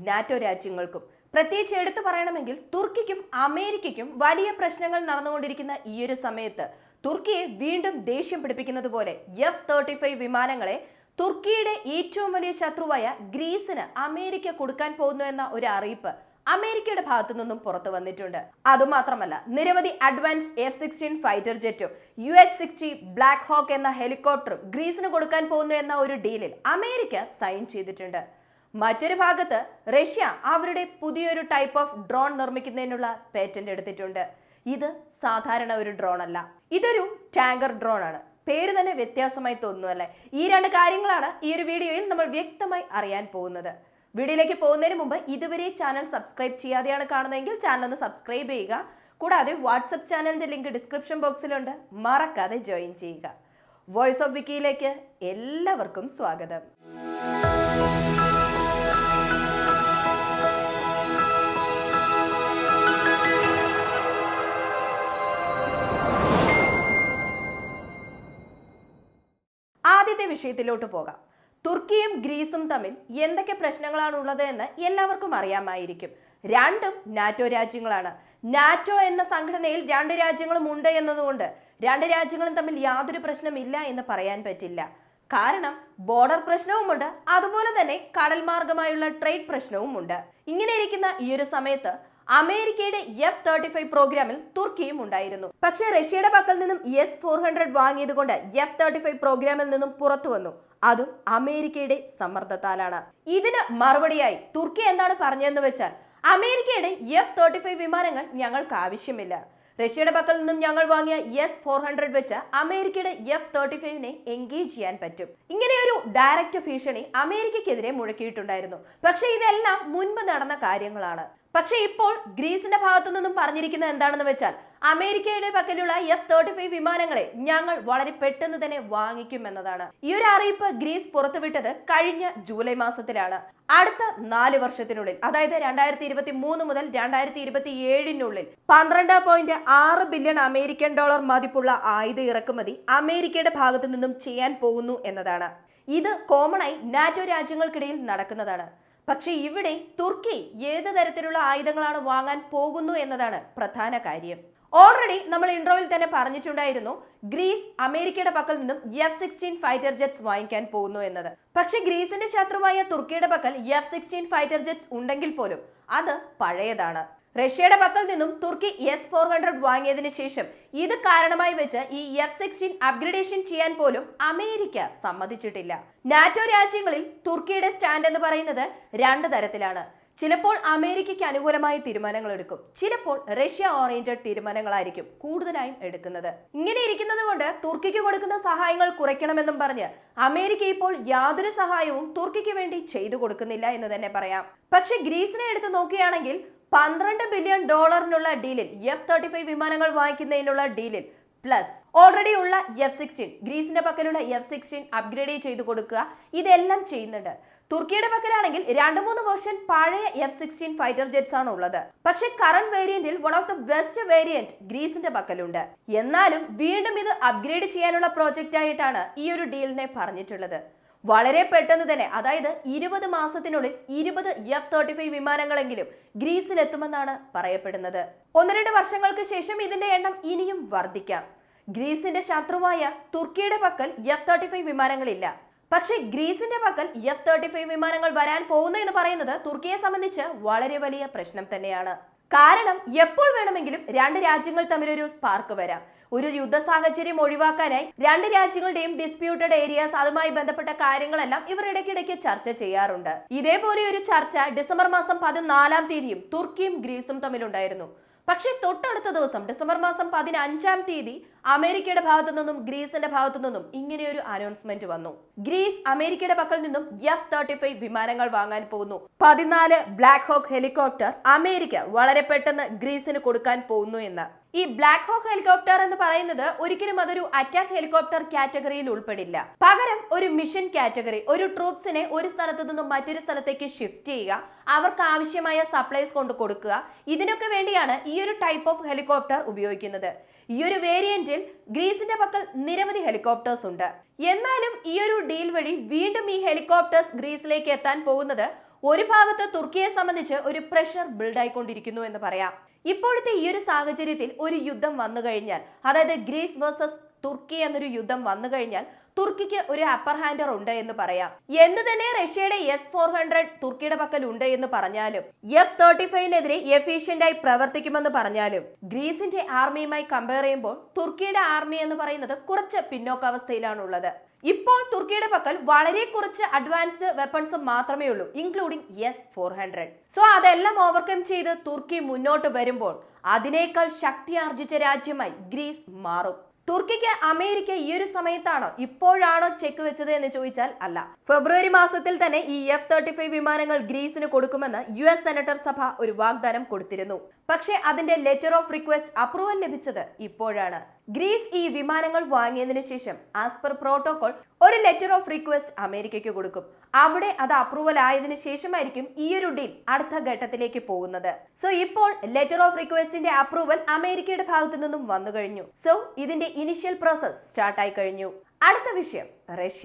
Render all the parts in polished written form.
NATO രാജ്യങ്ങൾക്കും. പ്രത്യേകിച്ച് എടുത്തു പറയണമെങ്കിൽ തുർക്കിക്കും അമേരിക്കയ്ക്കും വലിയ പ്രശ്നങ്ങൾ നടന്നുകൊണ്ടിരിക്കുന്ന ഈ ഒരു സമയത്ത് തുർക്കിയെ വീണ്ടും ദേഷ്യം പിടിപ്പിക്കുന്നത് പോലെ F-35 വിമാനങ്ങളെ തുർക്കിയുടെ ഏറ്റവും വലിയ ശത്രുവായ ഗ്രീസിന് അമേരിക്ക കൊടുക്കാൻ പോകുന്നു എന്ന ഒരു അറിയിപ്പ് അമേരിക്കയുടെ ഭാഗത്തു നിന്നും പുറത്തു വന്നിട്ടുണ്ട്. അതുമാത്രമല്ല, നിരവധി അഡ്വാൻസ്ഡ് F-16 ഫൈറ്റർ ജെറ്റും UH-60 ബ്ലാക്ക് ഹോക്ക് എന്ന ഹെലികോപ്റ്ററും ഗ്രീസിന് കൊടുക്കാൻ പോകുന്നു എന്ന ഒരു ഡീലിൽ അമേരിക്ക സൈൻ ചെയ്തിട്ടുണ്ട്. മറ്റൊരു ഭാഗത്ത് റഷ്യ അവരുടെ പുതിയൊരു ടൈപ്പ് ഓഫ് ഡ്രോൺ നിർമ്മിക്കുന്നതിനുള്ള പേറ്റന്റ് എടുത്തിട്ടുണ്ട്. ഇത് സാധാരണ ഒരു ഡ്രോൺ അല്ല, ഇതൊരു ടാങ്കർ ഡ്രോൺ ആണ്. പേര് തന്നെ വ്യത്യാസമായി തോന്നുന്നു, ഈ രണ്ട് കാര്യങ്ങളാണ് ഈ ഒരു വീഡിയോയിൽ നമ്മൾ വ്യക്തമായി അറിയാൻ പോകുന്നത്. വീഡിയോയിലേക്ക് പോകുന്നതിന് മുമ്പ് ഇതുവരെ ചാനൽ സബ്സ്ക്രൈബ് ചെയ്യാതെയാണ് കാണുന്നതെങ്കിൽ ചാനൽ ഒന്ന് സബ്സ്ക്രൈബ് ചെയ്യുക. കൂടാതെ വാട്സപ്പ് ചാനലിന്റെ ലിങ്ക് ഡിസ്ക്രിപ്ഷൻ ബോക്സിലുണ്ട്, മറക്കാതെ ജോയിൻ ചെയ്യുക. വോയിസ് ഓഫ് വിക്കിയിലേക്ക് എല്ലാവർക്കും സ്വാഗതം. ആദ്യത്തെ വിഷയത്തിലോട്ട് പോകാം. തുർക്കിയും ഗ്രീസും തമ്മിൽ എന്തൊക്കെ പ്രശ്നങ്ങളാണ് ഉള്ളത് എന്ന് എല്ലാവർക്കും അറിയാമായിരിക്കും. രണ്ടും നാറ്റോ രാജ്യങ്ങളാണ്. നാറ്റോ എന്ന സംഘടനയിൽ രണ്ട് രാജ്യങ്ങളും ഉണ്ട് എന്നതുകൊണ്ട് രണ്ട് രാജ്യങ്ങളും തമ്മിൽ യാതൊരു പ്രശ്നമില്ല എന്ന് പറയാൻ പറ്റില്ല. കാരണം ബോർഡർ പ്രശ്നവുമുണ്ട്, അതുപോലെ തന്നെ കടൽ മാർഗമായുള്ള ട്രേഡ് പ്രശ്നവും ഉണ്ട്. ഇങ്ങനെ ഇരിക്കുന്ന ഈ ഒരു സമയത്ത് അമേരിക്കയുടെ F-35 പ്രോഗ്രാമിൽ തുർക്കിയും ഉണ്ടായിരുന്നു. പക്ഷേ റഷ്യയുടെ പക്കൽ നിന്നും S-400 വാങ്ങിയത് കൊണ്ട് F-35 പ്രോഗ്രാമിൽ നിന്നും പുറത്തു വന്നു. അതും അമേരിക്കയുടെ സമ്മർദ്ദത്താലാണ്. ഇതിന് മറുപടിയായി തുർക്കി എന്താണ് പറഞ്ഞതെന്ന് വെച്ചാൽ, അമേരിക്കയുടെ F-35 വിമാനങ്ങൾ ഞങ്ങൾക്ക് ആവശ്യമില്ല. റഷ്യയുടെ പക്കൽ നിന്നും ഞങ്ങൾ വാങ്ങിയ S-400 വെച്ച് അമേരിക്കയുടെ F-35നെ എൻഗേജ് ചെയ്യാൻ പറ്റും. ഇങ്ങനെയൊരു ഡയറക്റ്റ് ഭീഷണി അമേരിക്കയ്ക്കെതിരെ മുഴക്കിയിട്ടുണ്ടായിരുന്നു. പക്ഷെ ഇതെല്ലാം മുൻപ് നടന്ന കാര്യങ്ങളാണ്. പക്ഷെ ഇപ്പോൾ ഗ്രീസിന്റെ ഭാഗത്തു നിന്നും പറഞ്ഞിരിക്കുന്നത് എന്താണെന്ന് വെച്ചാൽ, അമേരിക്കയുടെ പക്കലുള്ള F-35 വിമാനങ്ങളെ ഞങ്ങൾ വളരെ പെട്ടെന്ന് തന്നെ വാങ്ങിക്കും എന്നതാണ്. ഈ ഒരു അറിയിപ്പ് ഗ്രീസ് പുറത്തുവിട്ടത് കഴിഞ്ഞ ജൂലൈ മാസത്തിലാണ്. അടുത്ത 4 വർഷത്തിനുള്ളിൽ, അതായത് 2023 മുതൽ 2027 $12.6 ബില്യൺ അമേരിക്കൻ ഡോളർ മതിപ്പുള്ള ആയുധ ഇറക്കുമതി അമേരിക്കയുടെ ഭാഗത്തു നിന്നും ചെയ്യാൻ പോകുന്നു എന്നതാണ്. ഇത് കോമണായി നാറ്റോ രാജ്യങ്ങൾക്കിടയിൽ നടക്കുന്നതാണ്. പക്ഷെ ഇവിടെ തുർക്കി ഏത് തരത്തിലുള്ള ആയുധങ്ങളാണ് വാങ്ങാൻ പോകുന്നു എന്നതാണ് പ്രധാന കാര്യം. ഓൾറെഡി നമ്മൾ ഇൻട്രോയിൽ തന്നെ പറഞ്ഞിട്ടുണ്ടായിരുന്നു, ഗ്രീസ് അമേരിക്കയുടെ പക്കൽ നിന്നും F-16 ഫൈറ്റർ ജെറ്റ്സ് വാങ്ങിക്കാൻ പോകുന്നു എന്നത്. പക്ഷെ ഗ്രീസിന്റെ ശത്രുവായ തുർക്കിയുടെ പക്കൽ F-16 ഫൈറ്റർ ജെറ്റ്സ് ഉണ്ടെങ്കിൽ പോലും അത് പഴയതാണ്. റഷ്യയുടെ പക്കൽ നിന്നും തുർക്കി S-400 വാങ്ങിയതിനു ശേഷം ഇത് കാരണമായി വെച്ച് ഈ F-16 അപ്ഗ്രഡേഷൻ ചെയ്യാൻ പോലും അമേരിക്ക സമ്മതിച്ചിട്ടില്ല. നാറ്റോ രാജ്യങ്ങളിൽ തുർക്കിയുടെ സ്റ്റാൻഡ് എന്ന് പറയുന്നത് രണ്ട് തരത്തിലാണ്. ചിലപ്പോൾ അമേരിക്കയ്ക്ക് അനുകൂലമായ തീരുമാനങ്ങൾ എടുക്കും, ചിലപ്പോൾ റഷ്യ ഓറിയന്റഡ് തീരുമാനങ്ങളായിരിക്കും കൂടുതലായും എടുക്കുന്നത്. ഇങ്ങനെ ഇരിക്കുന്നത് കൊണ്ട് തുർക്കിക്ക് കൊടുക്കുന്ന സഹായങ്ങൾ കുറയ്ക്കണമെന്നും പറഞ്ഞ് അമേരിക്ക ഇപ്പോൾ യാതൊരു സഹായവും തുർക്കിക്ക് വേണ്ടി ചെയ്തു കൊടുക്കുന്നില്ല എന്ന് തന്നെ പറയാം. പക്ഷെ ഗ്രീസിനെ എടുത്ത് നോക്കുകയാണെങ്കിൽ $12 ബില്യൺ ഡീലിൽ F-35 വിമാനങ്ങൾ വാങ്ങിക്കുന്നതിനുള്ള ഡീലിൽ പ്ലസ് ഓൾറെഡി ഉള്ള F-16, ഗ്രീസിന്റെ പക്കലുള്ള F-16 അപ്ഗ്രേഡ് ചെയ്തു കൊടുക്കുക, ഇതെല്ലാം ചെയ്യുന്നുണ്ട്. തുർക്കിയുടെ പക്കലാണെങ്കിൽ 2-3 വേർഷൻ പഴയ F-16 ഫൈറ്റർ ജെറ്റ്സ് ആണ് ഉള്ളത്. പക്ഷെ കറന്റ് വേരിയന്റിൽ one of the best variant ഗ്രീസിന്റെ പക്കലുണ്ട്. എന്നാലും വീണ്ടും ഇത് അപ്ഗ്രേഡ് ചെയ്യാനുള്ള പ്രോജക്റ്റ് ആയിട്ടാണ് ഈ ഒരു ഡീലിനെ പറഞ്ഞിട്ടുള്ളത്. വളരെ പെട്ടെന്ന് തന്നെ, അതായത് 20 മാസത്തിനുള്ളിൽ 20 F-35 വിമാനങ്ങളെങ്കിലും ഗ്രീസിലെത്തുമെന്നാണ് പറയപ്പെടുന്നത്. 1-2 വർഷങ്ങൾക്ക് ശേഷം ഇതിന്റെ എണ്ണം ഇനിയും വർദ്ധിക്കാം. ഗ്രീസിന്റെ ശത്രുവായ തുർക്കിയുടെ പക്കൽ F-35 വിമാനങ്ങളില്ല. പക്ഷെ ഗ്രീസിന്റെ പക്കൽ F-35 വിമാനങ്ങൾ വരാൻ പോകുന്നു എന്ന് പറയുന്നത് തുർക്കിയെ സംബന്ധിച്ച് വളരെ വലിയ പ്രശ്നം തന്നെയാണ്. കാരണം എപ്പോൾ വേണമെങ്കിലും രണ്ട് രാജ്യങ്ങൾ തമ്മിലൊരു സ്പാർക്ക് വരാം. ഒരു യുദ്ധ സാഹചര്യം ഒഴിവാക്കാനായി രണ്ട് രാജ്യങ്ങളുടെയും ഡിസ്പ്യൂട്ടഡ് ഏരിയാസ്, അതുമായി ബന്ധപ്പെട്ട കാര്യങ്ങളെല്ലാം ഇവർ ഇടയ്ക്കിടയ്ക്ക് ചർച്ച ചെയ്യാറുണ്ട്. ഇതേപോലെ ഒരു ചർച്ച ഡിസംബർ മാസം 14 തുർക്കിയും ഗ്രീസും തമ്മിലുണ്ടായിരുന്നു. പക്ഷേ തൊട്ടടുത്ത ദിവസം ഡിസംബർ മാസം 15 അമേരിക്കയുടെ ഭാഗത്തു നിന്നും ഗ്രീസിന്റെ ഭാഗത്തു നിന്നും ഇങ്ങനെയൊരു അനൗൺസ്മെന്റ് വന്നു. ഗ്രീസ് അമേരിക്കയുടെ പക്കൽ നിന്നും F-35 വിമാനങ്ങൾ വാങ്ങാൻ പോകുന്നു. 14 ബ്ലാക്ക് ഹോക്ക് ഹെലികോപ്റ്റർ അമേരിക്ക വളരെ പെട്ടെന്ന് ഗ്രീസിന് കൊടുക്കാൻ പോകുന്നു എന്ന്. ഈ ബ്ലാക്ക് ഹോക്ക് ഹെലികോപ്റ്റർ എന്ന് പറയുന്നത് ഒരിക്കലും അതൊരു അറ്റാക്ക് ഹെലികോപ്റ്റർ കാറ്റഗറിയിൽ ഉൾപ്പെടില്ല. പകരം ഒരു മിഷൻ കാറ്റഗറി, ഒരു ട്രൂപ്സിനെ ഒരു സ്ഥലത്ത് നിന്നും മറ്റൊരു സ്ഥലത്തേക്ക് ഷിഫ്റ്റ് ചെയ്യുക, അവർക്ക് ആവശ്യമായ സപ്ലൈസ് കൊണ്ട് കൊടുക്കുക, ഇതിനൊക്കെ വേണ്ടിയാണ് ഈ ഒരു ടൈപ്പ് ഓഫ് ഹെലികോപ്റ്റർ ഉപയോഗിക്കുന്നത്. ഈ ഒരു വേരിയന്റിൽ ഗ്രീസിന്റെ പക്കൽ നിരവധി ഹെലികോപ്റ്റേഴ്സ് ഉണ്ട്. എന്നാലും ഈ ഒരു ഡീൽ വഴി വീണ്ടും ഈ ഹെലികോപ്റ്റേഴ്സ് ഗ്രീസിലേക്ക് എത്താൻ പോകുന്നത് ഒരു ഭാഗത്ത് തുർക്കിയെ സംബന്ധിച്ച് ഒരു പ്രഷർ ബിൽഡ് ആയിക്കൊണ്ടിരിക്കുന്നു എന്ന് പറയാം. ഇപ്പോഴത്തെ ഈ ഒരു സാഹചര്യത്തിൽ ഒരു യുദ്ധം വന്നു കഴിഞ്ഞാൽ, അതായത് ഗ്രീസ് വേഴ്സസ് തുർക്കി എന്നൊരു യുദ്ധം വന്നു കഴിഞ്ഞാൽ തുർക്കിക്ക് ഒരു അപ്പർ ഹാൻഡർ ഉണ്ട് എന്ന് പറയാം. എന്ന് തന്നെ റഷ്യയുടെ S-400 തുർക്കിയുടെ പക്കൽ ഉണ്ട് എന്ന് പറഞ്ഞാലും, F-35-നെതിരെ എഫിഷ്യന്റ് ആയി പ്രവർത്തിക്കുമെന്ന് പറഞ്ഞാലും, ഗ്രീസിന്റെ ആർമിയുമായി കമ്പയർ ചെയ്യുമ്പോൾ തുർക്കിയുടെ ആർമി എന്ന് പറയുന്നത് കുറച്ച് പിന്നോക്കാവസ്ഥയിലാണുള്ളത്. ഇപ്പോൾ തുർക്കിയുടെ പക്കൽ വളരെ കുറച്ച് അഡ്വാൻസ്ഡ് വെപ്പൺസ് മാത്രമേ ഉള്ളൂ, ഇൻക്ലൂഡിംഗ് S-400. സോ അതെല്ലാം ഓവർകം ചെയ്ത് തുർക്കി മുന്നോട്ട് വരുമ്പോൾ അതിനേക്കാൾ ശക്തി ആർജിച്ച രാജ്യമായി ഗ്രീസ് മാറും. തുർക്കിക്ക് അമേരിക്ക ഈ ഒരു സമയത്താണോ ഇപ്പോഴാണോ ചെക്ക് വെച്ചത് എന്ന് ചോദിച്ചാൽ അല്ല. ഫെബ്രുവരി മാസത്തിൽ തന്നെ ഈ F-35 വിമാനങ്ങൾ ഗ്രീസിന് കൊടുക്കുമെന്ന് US സെനറ്റർ സഭ ഒരു വാഗ്ദാനം കൊടുത്തിരുന്നു. പക്ഷേ അതിന്റെ ലെറ്റർ ഓഫ് റിക്വസ്റ്റ് അപ്രൂവൽ ലഭിച്ചത് ഇപ്പോഴാണ്. ഗ്രീസ് ഈ വിമാനങ്ങൾ വാങ്ങിയതിനു ശേഷം ആസ് പെർ പ്രോട്ടോകോൾ ഒരു ലെറ്റർ ഓഫ് റിക്വസ്റ്റ് അമേരിക്കയ്ക്ക് കൊടുക്കും. അവിടെ അത് അപ്രൂവൽ ആയതിനു ശേഷമായിരിക്കും ഈ ഒരു ഡീൽ അടുത്ത ഘട്ടത്തിലേക്ക് പോകുന്നത്. സോ ഇപ്പോൾ ലെറ്റർ ഓഫ് റിക്വസ്റ്റിന്റെ അപ്രൂവൽ അമേരിക്കയുടെ ഭാഗത്തു നിന്നും വന്നു കഴിഞ്ഞു. സോ ഇതിന്റെ ഇനിഷ്യൽ പ്രോസസ് സ്റ്റാർട്ടായി കഴിഞ്ഞു. അടുത്ത വിഷയം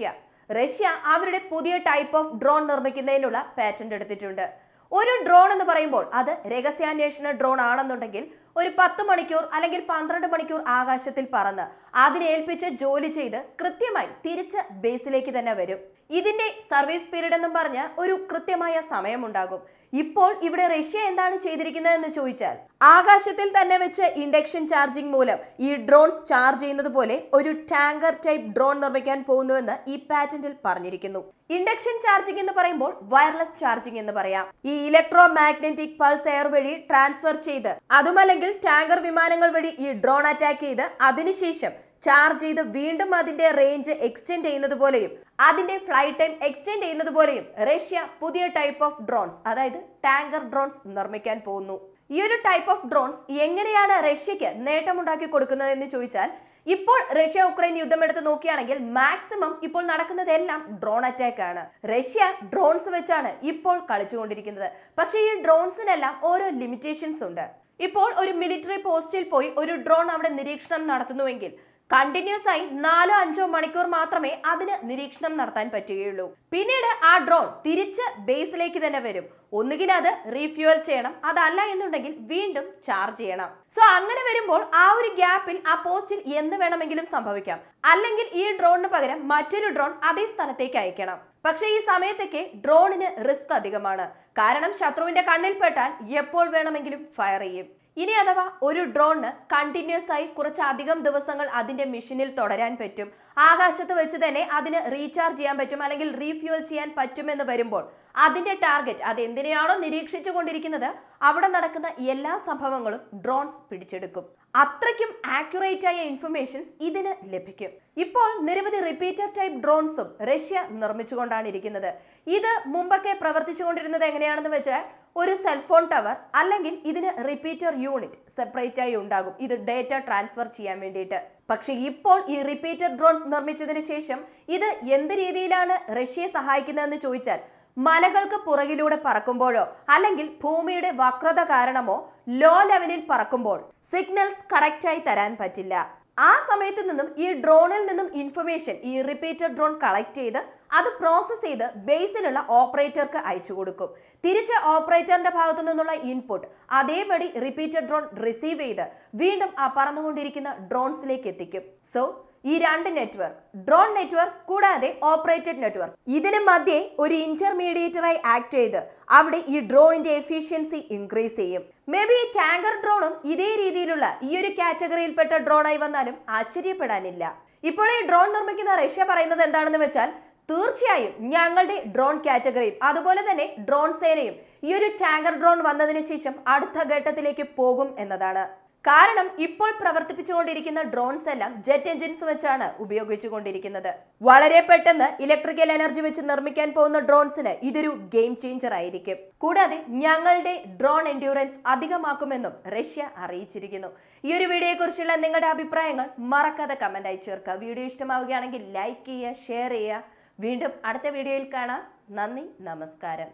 റഷ്യ അവരുടെ പുതിയ ടൈപ്പ് ഓഫ് ഡ്രോൺ നിർമ്മിക്കുന്നതിനുള്ള പാറ്റന്റ് എടുത്തിട്ടുണ്ട്. ഒരു ഡ്രോൺ എന്ന് പറയുമ്പോൾ അത് രഹസ്യാന്വേഷണ ഡ്രോൺ ആണെന്നുണ്ടെങ്കിൽ ഒരു 10 മണിക്കൂർ അല്ലെങ്കിൽ 12 മണിക്കൂർ ആകാശത്തിൽ പറന്ന് അതിനെ ഏൽപ്പിച്ച് ജോലി ചെയ്ത് കൃത്യമായി തിരിച്ച് ബേസിലേക്ക് തന്നെ വരും. ഇതിന്റെ സർവീസ് പീരീഡ് എന്നും പറഞ്ഞ ഒരു കൃത്യമായ സമയമുണ്ടാകും. ഇപ്പോൾ ഇവിടെ റഷ്യ എന്താണ് ചെയ്തിരിക്കുന്നത് എന്ന് ചോദിച്ചാൽ, ആകാശത്തിൽ തന്നെ വെച്ച് ഇൻഡക്ഷൻ ചാർജിംഗ് മൂലം ഈ ഡ്രോൺസ് ചാർജ് ചെയ്യുന്നത് പോലെ ഒരു ടാങ്കർ ടൈപ്പ് ഡ്രോൺ നിർമ്മിക്കാൻ പോകുന്നുവെന്ന് ഈ പാറ്റന്റിൽ പറഞ്ഞിരിക്കുന്നു. ഇൻഡക്ഷൻ ചാർജിംഗ് എന്ന് പറയുമ്പോൾ വയർലെസ് ചാർജിംഗ് എന്ന് പറയാം. ഈ ഇലക്ട്രോ മാഗ്നറ്റിക് പൾസ് എയർ വഴി ട്രാൻസ്ഫർ ചെയ്ത്, അതുമല്ലെങ്കിൽ ടാങ്കർ വിമാനങ്ങൾ വഴി ഈ ഡ്രോൺ അറ്റാക്ക് ചെയ്ത് അതിനുശേഷം ചാർജ് ചെയ്ത് വീണ്ടും അതിന്റെ റേഞ്ച് എക്സ്റ്റെൻഡ് ചെയ്യുന്നത് പോലെയും അതിന്റെ ഫ്ലൈറ്റ് ടൈം എക്സ്റ്റെൻഡ് ചെയ്യുന്നത് പോലെയും റഷ്യ പുതിയ ടൈപ്പ് ഓഫ് ഡ്രോൺസ്, അതായത് ടാങ്കർ ഡ്രോൺസ് നിർമ്മിക്കാൻ പോകുന്നു. ഈ ഒരു ടൈപ്പ് ഓഫ് ഡ്രോൺസ് എങ്ങനെയാണ് റഷ്യക്ക് നേട്ടമുണ്ടാക്കി കൊടുക്കുന്നത് എന്ന് ചോദിച്ചാൽ, ഇപ്പോൾ റഷ്യ ഉക്രൈൻ യുദ്ധം എടുത്ത് നോക്കുകയാണെങ്കിൽ മാക്സിമം ഇപ്പോൾ നടക്കുന്നതെല്ലാം ഡ്രോൺ അറ്റാക്ക് ആണ്. റഷ്യ ഡ്രോൺസ് വെച്ചാണ് ഇപ്പോൾ കളിച്ചുകൊണ്ടിരിക്കുന്നത്. പക്ഷേ ഈ ഡ്രോൺസിനെല്ലാം ഓരോ ലിമിറ്റേഷൻസ് ഉണ്ട്. ഇപ്പോൾ ഒരു മിലിറ്ററി പോസ്റ്റിൽ പോയി ഒരു ഡ്രോൺ അവിടെ നിരീക്ഷണം നടത്തുന്നുവെങ്കിൽ കണ്ടിന്യൂസ് ആയി 4-5 മണിക്കൂർ മാത്രമേ അതിന് നിരീക്ഷണം നടത്താൻ പറ്റുകയുള്ളൂ. പിന്നീട് ആ ഡ്രോൺ തിരിച്ച് ബേസിലേക്ക് തന്നെ വരും. ഒന്നുകിൽ അത് റീഫ്യൂവൽ ചെയ്യണം, അതല്ല എന്നുണ്ടെങ്കിൽ വീണ്ടും ചാർജ് ചെയ്യണം. സോ അങ്ങനെ വരുമ്പോൾ ആ ഒരു ഗ്യാപ്പിൽ ആ പോസ്റ്റിൽ എന്ത് വേണമെങ്കിലും സംഭവിക്കാം. അല്ലെങ്കിൽ ഈ ഡ്രോണിന് പകരം മറ്റൊരു ഡ്രോൺ അതേ സ്ഥലത്തേക്ക് അയക്കണം. പക്ഷേ ഈ സമയത്തൊക്കെ ഡ്രോണിന് റിസ്ക് അധികമാണ്. കാരണം ശത്രുവിന്റെ കണ്ണിൽപ്പെട്ടാൽ എപ്പോൾ വേണമെങ്കിലും ഫയർ ചെയ്യും. ഇനി അഥവാ ഒരു ഡ്രോണിന് കണ്ടിന്യൂസ് ആയി കുറച്ചധികം ദിവസങ്ങൾ അതിന്റെ മിഷനിൽ തുടരാൻ പറ്റും, ആകാശത്ത് വെച്ച് തന്നെ അതിന് റീചാർജ് ചെയ്യാൻ പറ്റും, അല്ലെങ്കിൽ റീഫ്യൂവൽ ചെയ്യാൻ പറ്റുമെന്ന് വരുമ്പോൾ അതിന്റെ ടാർഗറ്റ്, അത് എന്തിനെയാണോ നിരീക്ഷിച്ചു കൊണ്ടിരിക്കുന്നത്, അവിടെ നടക്കുന്ന എല്ലാ സംഭവങ്ങളും ഡ്രോൺസ് പിടിച്ചെടുക്കും. അത്രയ്ക്കും ആക്യുറേറ്റ് ആയ ഇൻഫർമേഷൻസ് ഇതിന് ലഭിക്കും. ഇപ്പോൾ നിരവധി റിപ്പീറ്റർ ടൈപ്പ് ഡ്രോൺസും റഷ്യ നിർമ്മിച്ചുകൊണ്ടാണ് ഇരിക്കുന്നത്. ഇത് മുമ്പൊക്കെ പ്രവർത്തിച്ചുകൊണ്ടിരുന്നത് എങ്ങനെയാണെന്ന് വെച്ചാൽ, ഒരു സെൽഫോൺ ടവർ അല്ലെങ്കിൽ ഇതിന് റിപ്പീറ്റർ യൂണിറ്റ് സെപ്പറേറ്റ് ആയി ഉണ്ടാകും, ഇത് ഡേറ്റ ട്രാൻസ്ഫർ ചെയ്യാൻ വേണ്ടിയിട്ട്. പക്ഷെ ഇപ്പോൾ ഈ റിപ്പീറ്റർ ഡ്രോൺസ് നിർമ്മിച്ചതിന് ശേഷം ഇത് എന്ത് രീതിയിലാണ് റഷ്യയെ സഹായിക്കുന്നതെന്ന് ചോദിച്ചാൽ, മലകൾക്ക് പുറകിലൂടെ പറക്കുമ്പോഴോ അല്ലെങ്കിൽ ഭൂമിയുടെ വക്രത കാരണമോ ലോ ലെവലിൽ പറക്കുമ്പോൾ സിഗ്നൽസ് കറക്റ്റായി തരാൻ പറ്റില്ല. ആ സമയത്ത് നിന്നും ഈ ഡ്രോണിൽ നിന്നും ഇൻഫർമേഷൻ ഈ റിപ്പീറ്റർ ഡ്രോൺ കളക്ട് ചെയ്ത് അത് പ്രോസസ് ചെയ്ത് ബേസിലുള്ള ഓപ്പറേറ്റർക്ക് അയച്ചു കൊടുക്കും. തിരിച്ച് ഓപ്പറേറ്ററിന്റെ ഭാഗത്തു നിന്നുള്ള ഇൻപുട്ട് അതേപടി റിപ്പീറ്റർ ഡ്രോൺ റിസീവ് ചെയ്ത് വീണ്ടും ആ പറന്നുകൊണ്ടിരിക്കുന്ന ഡ്രോൺസിലേക്ക് എത്തിക്കും. സോ ഈ രണ്ട് നെറ്റ്വർക്ക്, ഡ്രോൺ നെറ്റ്വർക്ക് കൂടാതെ ഓപ്പറേറ്റഡ് നെറ്റ്വർക്ക്, ഇതിന് മധ്യേ ഒരു ഇന്റർമീഡിയേറ്ററായി ആക്ട് ചെയ്ത് അവിടെ ഈ ഡ്രോണിന്റെ എഫിഷ്യൻസി ഇൻക്രീസ് ചെയ്യും. മേ ബി ടാങ്കർ ഡ്രോണും ഇതേ രീതിയിലുള്ള ഈ ഒരു കാറ്റഗറിയിൽപ്പെട്ട ഡ്രോണായി വന്നാലും ആശ്ചര്യപ്പെടാനില്ല. ഇപ്പോൾ ഈ ഡ്രോൺ നിർമ്മിക്കുന്ന റഷ്യ പറയുന്നത് എന്താണെന്ന് വെച്ചാൽ, തീർച്ചയായും ഞങ്ങളുടെ ഡ്രോൺ കാറ്റഗറിയും അതുപോലെ തന്നെ ഡ്രോൺ സേനയും ഈ ഒരു ടാങ്കർ ഡ്രോൺ വന്നതിന് ശേഷം അടുത്ത ഘട്ടത്തിലേക്ക് പോകും എന്നതാണ്. കാരണം ഇപ്പോൾ പ്രവർത്തിപ്പിച്ചുകൊണ്ടിരിക്കുന്ന ഡ്രോൺസ് എല്ലാം ജെറ്റ് എഞ്ചിൻസ് വെച്ചാണ് ഉപയോഗിച്ചുകൊണ്ടിരിക്കുന്നത്. വളരെ പെട്ടെന്ന് ഇലക്ട്രിക്കൽ എനർജി വെച്ച് നിർമ്മിക്കാൻ പോകുന്ന ഡ്രോൺസിന് ഇതൊരു ഗെയിം ചേഞ്ചർ ആയിരിക്കും. കൂടാതെ ഞങ്ങളുടെ ഡ്രോൺ എൻഡ്യൂറൻസ് അധികമാക്കുമെന്നും റഷ്യ അറിയിച്ചിരിക്കുന്നു. ഈ ഒരു വീഡിയോയെ കുറിച്ചുള്ള നിങ്ങളുടെ അഭിപ്രായങ്ങൾ മറക്കാതെ കമന്റ് ആയി ചേർക്കുക. വീഡിയോ ഇഷ്ടമാവുകയാണെങ്കിൽ ലൈക്ക് ചെയ്യുക, ഷെയർ ചെയ്യുക. വീണ്ടും അടുത്ത വീഡിയോയിൽ കാണാം. നന്ദി, നമസ്കാരം.